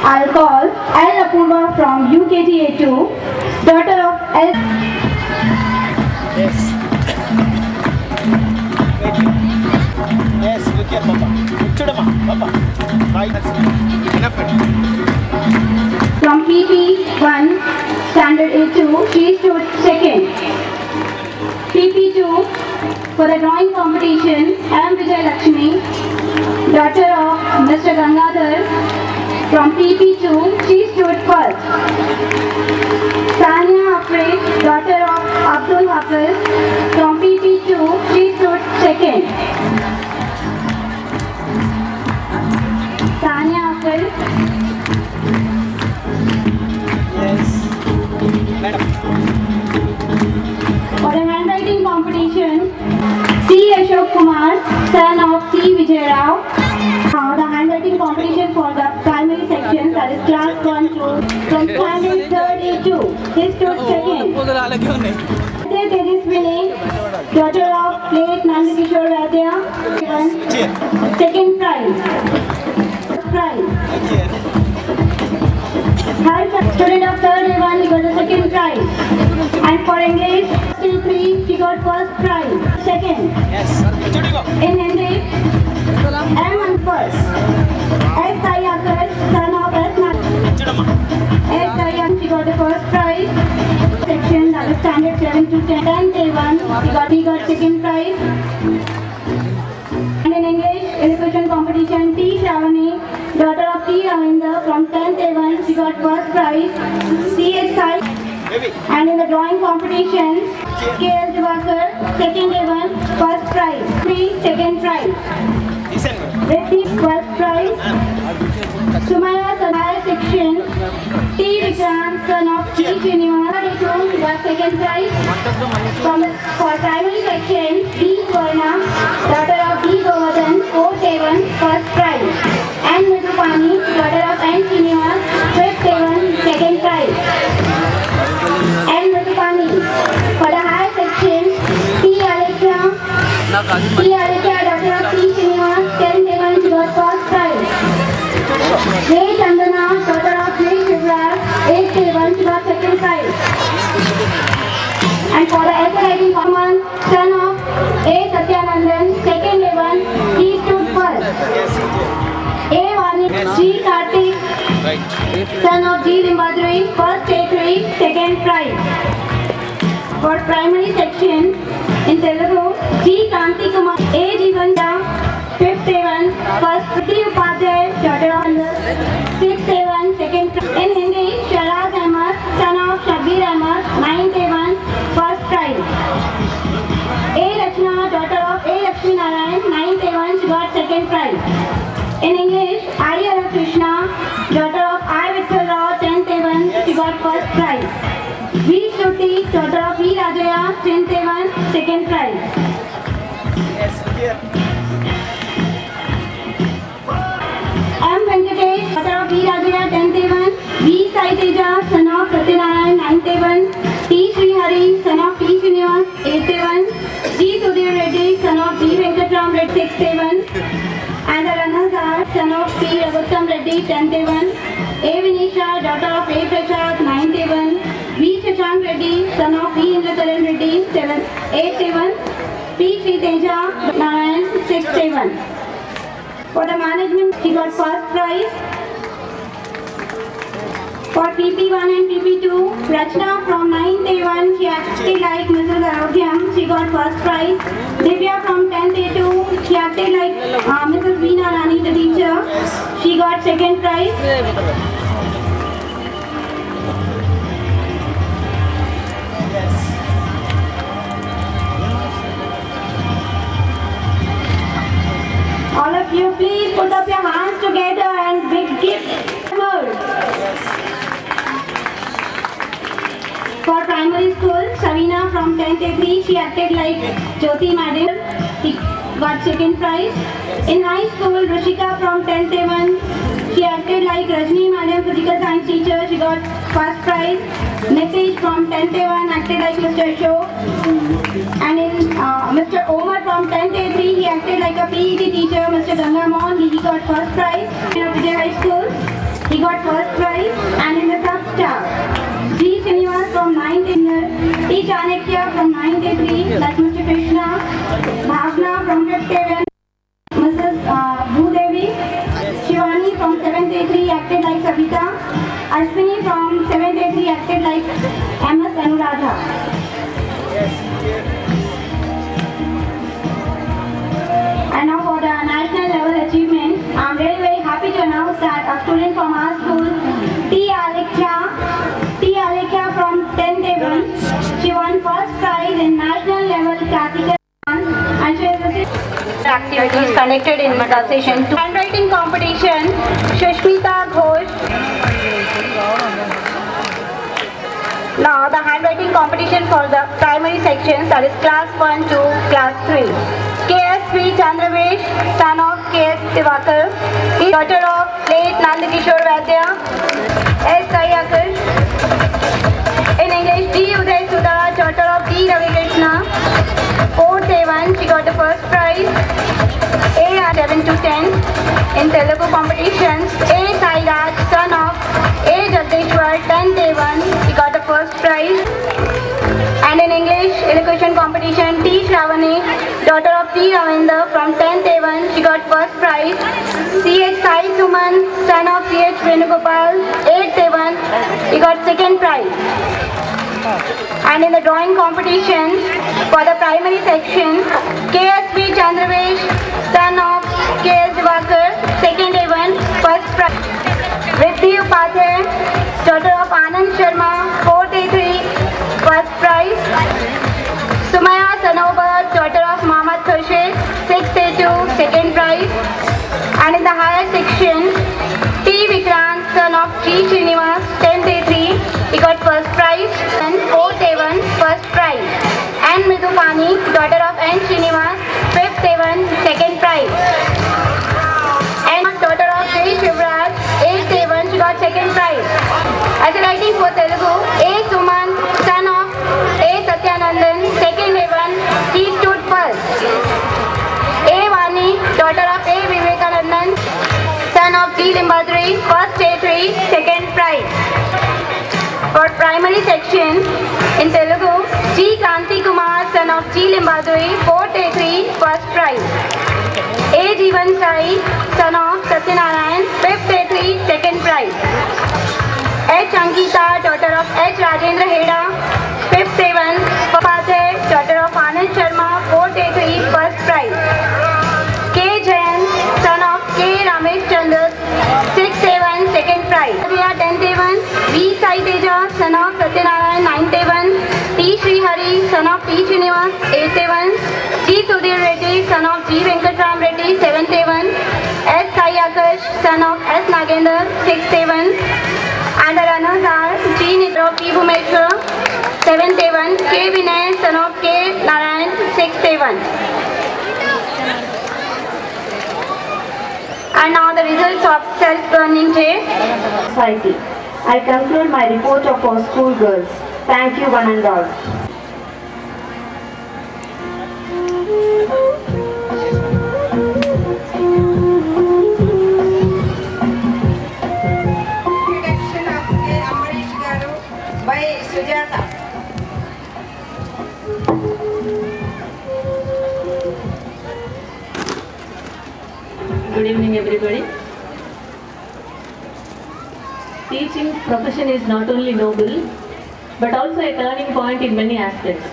I'll call L. Apurva from UKG A2, daughter of L. Yes. Yes, look here, Papa. Chudama, Papa. Right. Enough. From PP1, standard A2, she stood second. PP2, for the drawing competition, M. Vijay Lakshmi, daughter of Mr. Gangadhar. From PP2, she stood first. Sania Afri, daughter of Abdul Hafiz. From PP2, she stood second. Sania Afri. Yes. Madam. For the handwriting competition, C. Ashok Kumar, son of C. Vijay Rao. The handwriting competition for the primary section, that is class 1 to from standard 32. He stood second. There is winning, daughter of late Nandakishore Vadya, second prize. Her student of third A1, he got the second prize. And for English, still 3, she got first prize. Second. Yes. In Hindi, M on first. S. Sayakar, son of S. S. Sayakar, she got the first prize. Section, that is standard 7 to 10. 10th A1, he got second prize. And in English, illustration competition, T. Shravani, daughter of T. Ravinder, from 10th A1, she got first prize. C. H. Sai. And in the drawing competition, K. S. Divakar, second A1, first prize. 3, second prize. Ritik, first prize. Sumaya Sadhaya section, T. Vikram, son of T. Srinivas, got second prize. For primary section, D. Varna, daughter of D. Govardhan, 4th A1, first prize. And Mithupani, daughter of N. Srinivas, 5th A1, second prize. And Mithupani. For the higher section, T. Alekia, daughter of T. Srinivas, 10th A1, she got first prize. J. Chandana, daughter of J. Shivraj, 8th A1, she got second prize. And for the essay writing command, son of A. Satyanandan, second A1, he stood first. A. Vani, G. Kartik, son of G. Limbadri, first A3, second prize. For primary section, in Telugu, G. Kanti Kumar, A. Jivanda, 5th A1, first. Priti Upadhyay, daughter of 6th A1, second prize. In Hindi, Sharaz Ahmad, son of Shabbir Ahmad, 9th A1, first prize. A. Rachna, daughter of A. Lakshmi Narayan, 9th A1, she got second prize. In English, I. Ara Krishna, daughter of I. Vittal Rao, 10th A1, she got first prize. V. Shruti, daughter of V. Rajaya, 10th A1, second prize. Yes, here. M. Venkatesh, daughter of V. Rajaya, 10th A1, V. Sai Teja, son of Satyanarayan, 9th A1, T. Srihari, son of T. Srinivas, 8th A1, G. Sudhir Reddy, son of G. Venkatram Reddy, 6th A1, and the runners are son of P. Raghutam Reddy, 10th A1, A. Vinisha, daughter of A. Prasad, 9th A1, V. Shashank Reddy, son of V. Indrakaran Reddy, 8th A1, P. Sri Teja Narayan, 6th A1. For the management, he got first prize. For PP1 and PP2, Rachna from 9th A1, she acted like Mrs. Arogyam, she got first prize. Divya from 10th A2, she acted like Mrs. Veena Rani, the teacher, she got second prize. All of you, please put up your hands together and big gift. For primary school, Savina from 10th A3, she acted like Jyoti Madam, she got second prize. In high school, Rishika from 10th A1, she acted like Rajni Madam, physical science teacher, she got first prize. Nitish from 10th A1 acted like Mr. Ashok. And in Mr. Omar from 10th A3, he acted like a PET teacher, Mr. Gangamon, he got first prize. In Vijay High School, he got first Chanakya from 9th A3, Lakshmi Krishna. Bhavna from 5th A1, Mrs. Bhudevi. Shivani from 7th A3 acted like Savita. Ashwini from 7th A3 acted like MS Anuradha. And now for the national level achievement, I am very happy to announce that a student from our school, T. Alekhya from 10th A1, she won first prize in national level classical dance and she has received activities conducted in the session. Handwriting competition, Shushmita Ghosh. Now the handwriting competition for the primary sections, that is class 1 to class 3. KSV Chandravesh, son of KS Divakar, he is daughter of late Nandakishore Vaidya. S. Sayakush. In English, D. Uday Sudha, daughter of D. Ravi Krishna. 4th A1, she got the first prize. A. 7 to 10. In Telugu competitions, A. Sai Raj, son of A. Jagdishwar, 10th A1, he got the first prize. And in English elocution competition, T. Shravani, daughter of T. Ravinder from 10th A1, she got first prize. C.H. Sai Suman, son of C.H. Venugopal, 8th A1, he got second prize. And in the drawing competition for the primary section, KSV Chandravesh, son of KS Divakar, 2nd A1, first prize. Riddhi Upadhyay, daughter of Anand Sharma, 4th A3, first prize. Sumaya Sanobar, daughter of Mohammad Khurshid, 6th A2, second prize. And in the higher section, T. Vikrant, son of G. Srinivas, 10th A3, he got first prize. And 4th A1, first prize. And Midhupani, daughter of N. Srinivas, 5th A1, second prize. And daughter of J. Shivraj, 8th A1, she got second prize. As a writing for Telugu, A. Suman, son of A. Satyanandan, 2nd A1, he stood first. A. Vani, daughter of A. Vivekanandan, son of G. Limbadri, first A3, second prize. For primary section, in Telugu, G. Kanti Kumar, son of G. Limbadri, 4th A3, first prize. A. Jeevan Sai, son of Satyanarayan, 5th A3, second prize. H. Ankita, daughter of H. Rajendra Heda, 5th A1, Upadhyay, daughter of Anand Sharma, 4th A3, first prize. K. Jain, son of K. Ramesh Chandra, 6th A1, second prize. 10th A1, V. Sai Teja, son of Satyanarayan, 9th A1, T. Srihari, son of T. Srinivas, 8th A1, G. Sudhir Reddy, son of G. Venkatram Reddy, 7th A1, S. Sai Akash, son of S. Nagendra, 6th A1, and the runners are G. Nitra, P. Bhumeshwar, 7th A1, K. Vinay, son of K. Narayan, 6th A1. And now the results of self-learning day. Society. I conclude my report of our school girls. Thank you one and all. Introduction of K. Amarish Garu by Sujata. Good evening, everybody. Teaching profession is not only noble, but also a turning point in many aspects.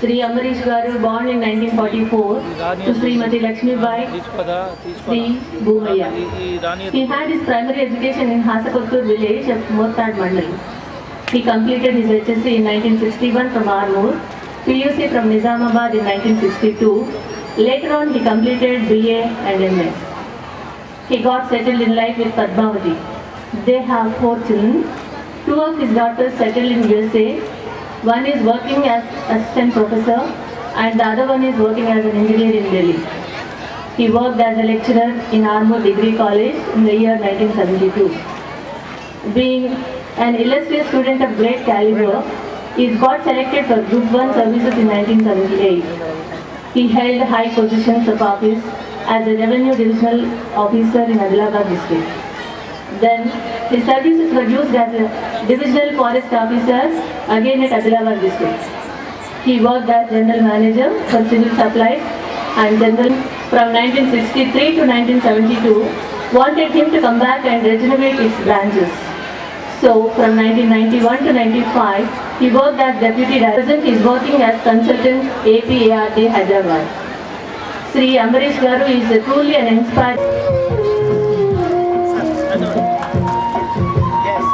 Sri Amarish Garu, born in 1944 to Srimati Lakshmi Bai, Sri Bhumaya. He had his primary education in Hasapattur village of Mortad Mandal. He completed his HSC in 1961 from Armoor, PUC from Nizamabad in 1962. Later on, he completed BA and MA. He got settled in life with Padmavati. They have 4 children. 2 of his daughters settled in USA. One is working as assistant professor and the other one is working as an engineer in Delhi. He worked as a lecturer in Armoor Degree College in the year 1972. Being an illustrious student of great caliber, he got selected for Group 1 services in 1978. He held high positions of office as a revenue divisional officer in Adilabad district. Then his services were used as a divisional forest officer again at Adilabad district. he worked as general manager for civil supplies and general from 1963 to 1972, wanted him to come back and regenerate its branches. So, from 1991 to 95, he worked as deputy director. Present is working as consultant APARD Hyderabad. Sri Amarish Garu is truly an inspiring. Yes.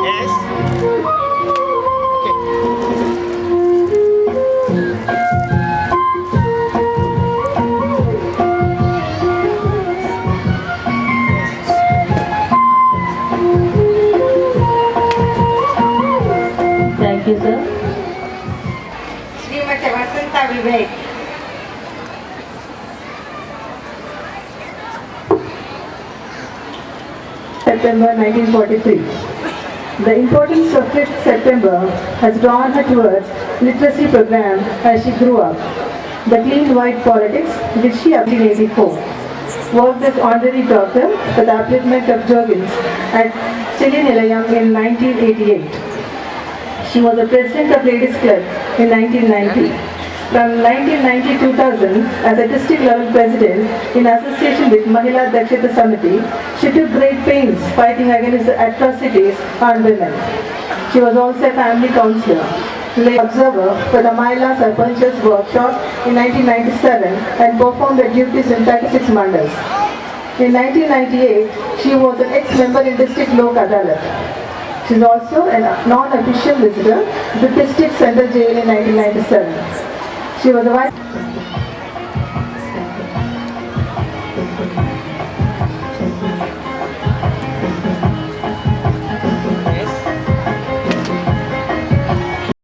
Yes. Okay. Thank you, sir. Shrimati Vasantha Vivek. September 1943. The importance of 5th September has drawn her towards literacy program as she grew up. The clean white politics, which she in 1984, worked as honorary doctor for the upliftment of Jorgens at Chile Nilayam in 1988. She was the president of Ladies Club in 1990. From 1990-2000, as a district level president in association with Mahila Dakshita Samiti, she took great pains fighting against the atrocities on women. She was also a family counselor, lay observer for the Mahila Sarpanch's workshop in 1997 and performed her duties in 36 mandals. In 1998, she was an ex-member in District Lok Adalat. She is also a non-official visitor to District Central Jail in 1997. She was the vice.